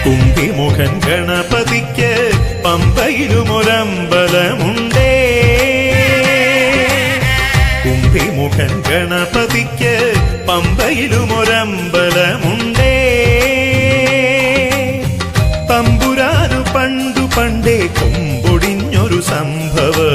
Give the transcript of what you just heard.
കുംഭിമുഖൻ ഗണപതിക്ക് പമ്പയിലുമൊരമ്പലമുണ്ടേ. കുംഭിമുഖൻ ഗണപതിക്ക് പമ്പയിലുമൊരമ്പലമുണ്ടേ. തമ്പുരാനു പണ്ടു പണ്ടേ കൊമ്പൊടിഞ്ഞൊരു സംഭവമുണ്ടേ.